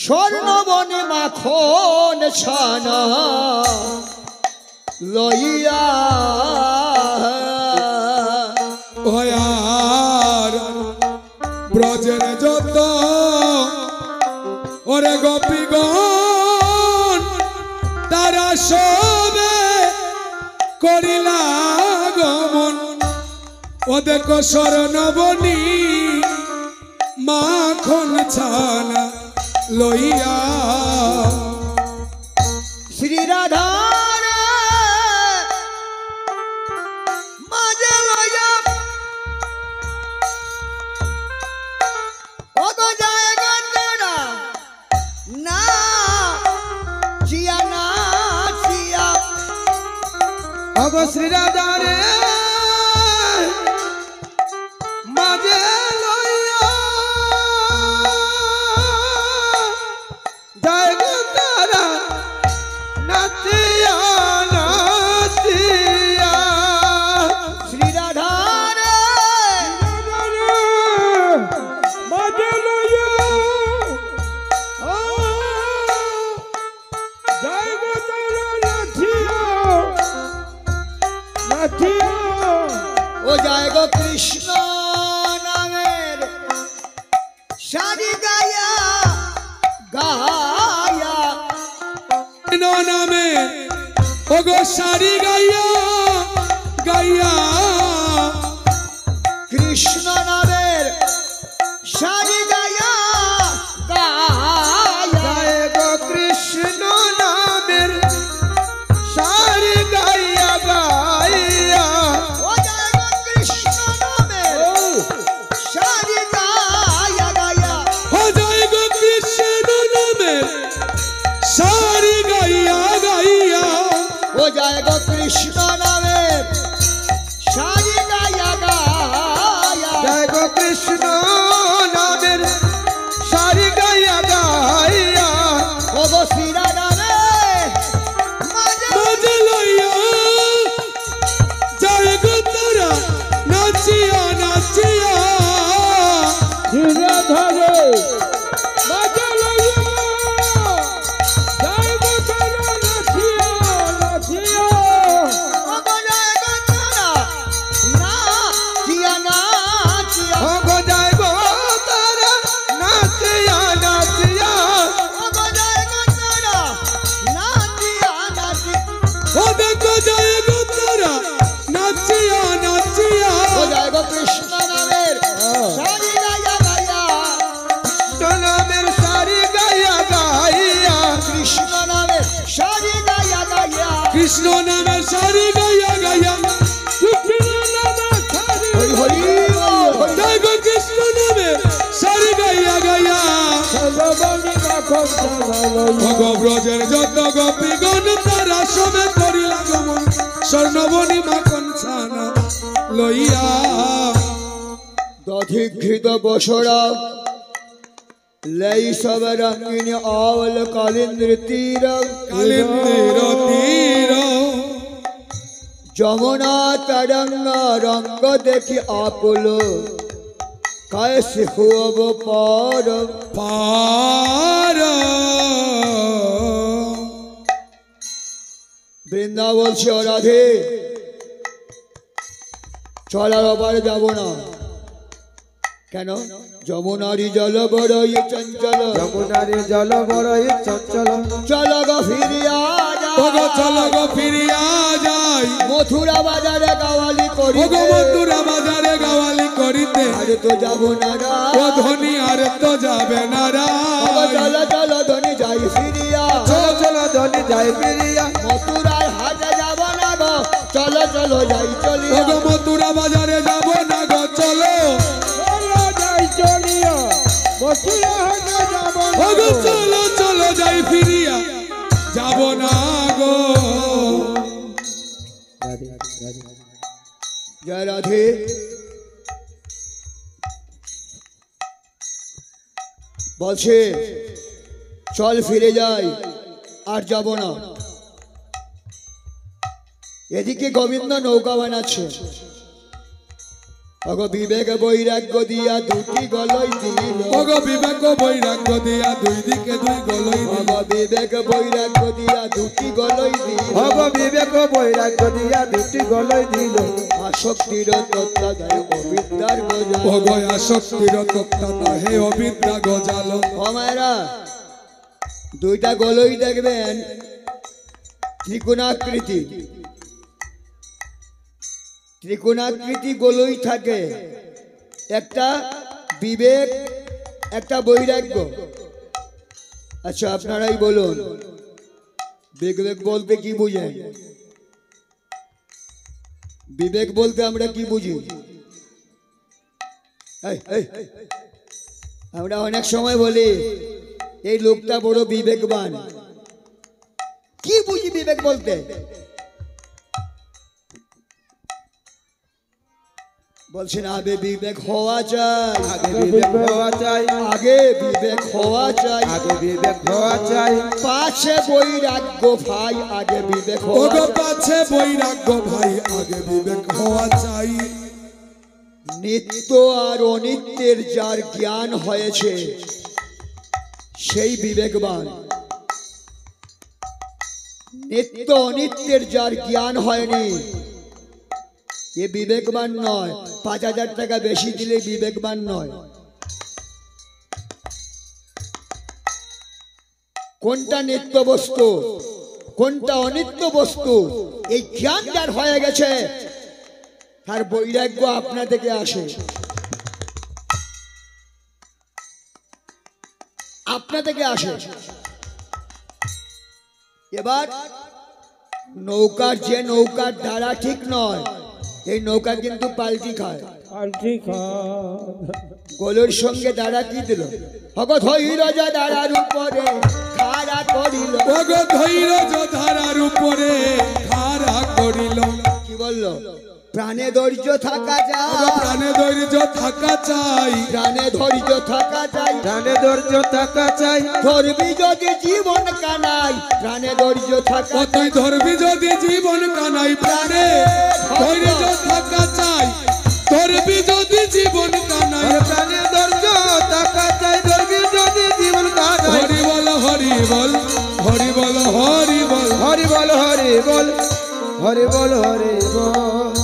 স্বর্ণবনে মাখন ছানা লইয়া ভয়ার ব্রজের যত ওরে গোপীগণ তারা সবে করিলা গমন ও দেখো স্বর্ণবনী মাখন ছানা লইয়া শ্রী রাধা মাঝে লইয়া অত জায়গা না চিয়া না চিয়া অগ শ্রী রাধা রে মাঝে লইয়া জায়গা তারা নাচিয়া নাচিয়া শ্রী রাধা মাঝে লইয়া জায়গা তারা নাচিয়া নাচিয়া ও জয় গো কৃষ্ণ নামের সারি গায়া গায়া নামে ওগো সারি গাইয়া গাইয়া কৃষ্ণ নামের সারি গায়া গায়া গো কৃষ্ণ নামের সারি গাইয়া গাইয়া ও জয় গো কৃষ্ণ নামের সারি গায়া গায়া ও জয় গো কৃষ্ণ নামের সারি গাইয়া গাইয়া ও জয় গো কৃষ্ণ নামের সারি গায়া গায়া জয় গো কৃষ্ণ নামের সারি গাইয়া গাইয়া ও গো শ্রী রাধা রে মাঝে মাঝে লইয়া জয় গো তারা নাচিয়া নাচিয়া ধরে মাঝে লইয়া জয় গো তারা নাচিয়া নাচিয়া ও গো জয় গো তারা না চিয়া না চিয়া ও গো জয় গো তারা নাচিয়া নাচিয়া ও গো জয় গো তারা না চিয়া না চিয়া ও দেখো জয় গো তারা নাচিয়া নাচিয়া ও জয় গো কৃষ্ণ নামের সারি গায়া গায়া নামের সারি গাইয়া গাইয়া কৃষ্ণ নামের সারি গায়া গায়া কৃষ্ণ নামের সারি গাইয়া গাইয়া হরি হরি হরি জয় গো কৃষ্ণ নামের সারি গাইয়া গাইয়া ভগ ব্রজের যত গোপীগণ তারা সবে করিলা গমন স্বর্ণবনী মাখন ছানা লইয়া দধিঘৃত বসরা লাই সব রঙ্গিনী আওল কালিন্দ্র তীর কালিন্দির তীর যমুনা তরঙ্গ রঙ্গ দেখি আকুল कैसे हुब पार পার বৃন্দা বলছে ও রাধে চল আর ওপারে যাবো না কেন যমুনারি জল বড়ই চঞ্চল যমুনারে জল বড়ই চঞ্চল চল গো ফিরিয়া ওগো চলো গো ফিরিয়া যাই মথুরা বাজারে গাওয়ালি করি ওগো মথুরা বাজারে গাওয়ালি করিতে আর তো যাবো না রা ও ধনী আর তো যাবে না চলো চলো ধনী যাই ফিরিয়া চলো চলো ধনী যাই ফিরিয়া মথুরার হাটে যাব না গো চলো চলো যাই চলিয়া ওগো মথুরা বাজারে যাব না গো চলো চলো যাই চলিয়া মথুরা হাটে যাব না ওগো চলো চলো যাই ফিরিয়া যাব না গো জয় রাধে বলছে চল ফিরে যাই আর যাব না এদিকে গোবিন্দ নৌকা বানাচ্ছে অগ বিবেক বৈরাগ্য দিয়া দুটি গলই দিল অগ বিবেক বৈরাগ্য দিয়া দুই দিকে দুই গলই দিল অগ বিবেক বৈরাগ্য দিয়া দুটি গলই দিল অগ বিবেক বৈরাগ্য দিয়া দুটি গলই দিল আসক্তির তত্ত্বাধারে অবিদ্যার গজাল অগ আসক্তির তত্ত্বাতা হে অবিদ্যা গজাল মায়েরা দুইটা গলই দেখবেন ত্রিকোণাকৃতি ত্রিকোণাকৃতি গলই থাকে একটা বিবেক একটা বৈরাগ্য আচ্ছা আপনারাই বলুন বিবেক বলতে কি বুঝেন বিবেক বলতে আমরা কি বুঝি আমরা অনেক সময় বলি এই লোকটা বড় বিবেকবান কি বুঝি বিবেক বলতে বলছেন আগে বিবেক হওয়া চাই আগে বিবেক হওয়া চাই আগে বিবেক হওয়া চাই আগে বিবেক হওয়া চাই পাছে বৈরাগ্য ভাই আগে বিবেক হওয়া অগ চাই। পাছে বৈরাগ্য ভাই আগে বিবেক হওয়া চাই নিত্য আর অনিত্যের যার জ্ঞান হয়েছে সেই বিবেকবান নিত্য অনিত্যের যার জ্ঞান হয়নি এ বিবেকবান নয় ৫,০০০ টাকা বেশি দিলে বিবেকবান নয় কোনটা নিত্য বস্তু কোনটা অনিত্য বস্তু এই জ্ঞান যার হয়ে গেছে তার বৈরাগ্য আপনা থেকে আসে আপনা থেকে আসে এবার নৌকার যে নৌকার দ্বারা ঠিক নয় এই নৌকা কিন্তু পাল্টি খায় গোলের সঙ্গে দাঁড়া কি দিল হগ ধৈর্য দাঁড়ার উপরে খাড়া করিল অগ ধৈর্য ধারার উপরে খাড়া করিল কি বললো প্রাণে ধৈর্য থাকা যায় প্রাণে ধৈর্য থাকা চাই প্রাণে ধৈর্য থাকা যায় প্রাণে ধৈর্য থাকা চাই ধরবি যদি জীবন কানাই প্রাণে ধৈর্য থাকা তুই ধরবি যদি জীবন কানাই প্রাণে ধৈর্য থাকা চাই ধরবি যদি জীবন কানাই প্রাণে ধৈর্য থাকা চাই ধরবি যদি জীবন কানাই হরি বল হরি বল হরি বল হরি বল হরি বল হরি বল হরি বল হরি বল